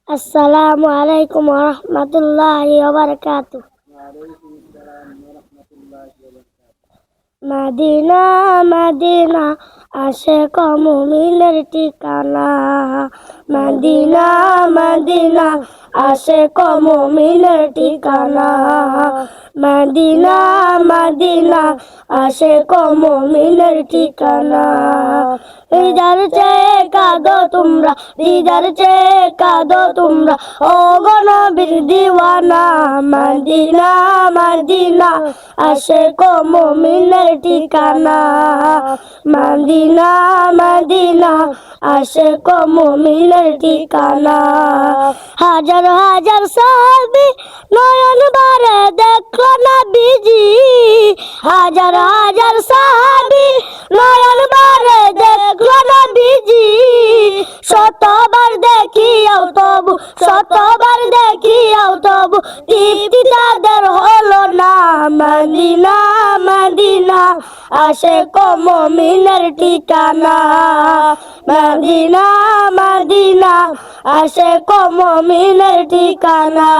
আসসালামু আলাইকুম ওয়া রাহমাতুল্লাহি ওয়া বারাকাতুহু। মদিনা মদিনা আশিক মুমিনের ঠিকানা। মদিনা মদিনা আশিক মুমিনের ঠিকানা। মদিনা মদিনা আশিক মুমিনের ঠিকানা। দিদার চেয়ে কাঁদো তোমরা, দিদার চেয়ে কাঁদো তোমরা, ও গো নবীর দিওয়ানা। মদিনা মদিনা আশিক মুমিনের ঠিকানা। মদিনা মদিনা আশিক মুমিনের ঠিকানা। হাজার হাজার সাহাবী নয়ন ভরে দেখলো নবীজি। হাজার হাজার সাহাবী নয়ন ভরে দেখলো নবীজি। শতবার দেখিয়াও তবু, শতবার দেখিয়াও তবু তৃপ্তি তাদের হলো না। মদিনা মদিনা আশিক মুমিনের ঠিকানা। মদিনা মদিনা আশিক মুমিনের ঠিকানা।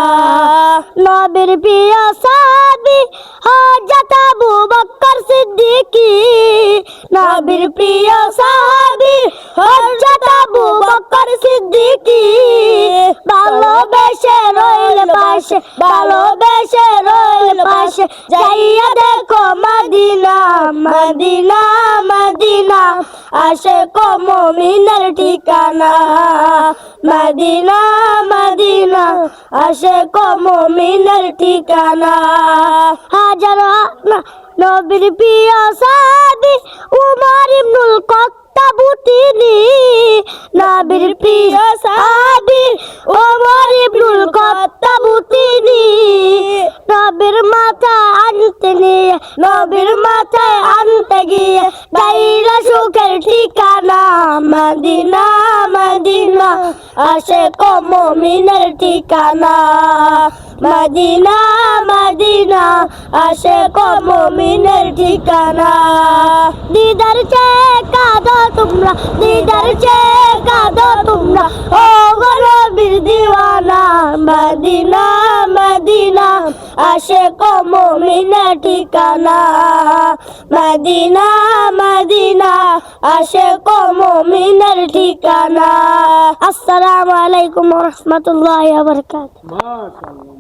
নবীর প্রিয় সাহাবী হযরত আবু বকর সিদ্দিকী। নবীর প্রিয় সাহাবী হযরত আবু বকর সিদ্দিকী। ভালোবেসে রইল পাশে, ভালোবেসে রইল পাশে, যাইয়া দেখো মদিনা। মদিনা মদিনা আশিক মুমিনের ঠিকানা। মদিনা মদিনা আশিক মুমিনের ঠিকানা। হাজার নবীর প্রিয় সাহাবী উমর ইবনুল খাত্তাব তিনি। নবীর প্রিয় সাহাবী উমর ইবনুল খাত্তাব তিনি। নবীর মাথা আনতে নিয়ে, নবীর মাথায় আনতে গিয়ে পাইলা সুখের ঠিকানা। মদিনা মদিনা আশিক মুমিনের ঠিকানা। মদিনা মদিনা আশিক মুমিনের ঠিকানা। দিদার চেয়ে কাঁদো তোমরা, দিদার চেয়ে কাঁদো তোমরা, ও গো নবীর দিওয়ানা। মদিনা মদিনা আশিক মুমিনের ঠিকানা। মদিনা মদিনা আশিক মুমিনের ঠিকানা। আসসালামু আলাইকুম ওয়া রাহমাতুল্লাহি ওয়া বারাকাতুহু।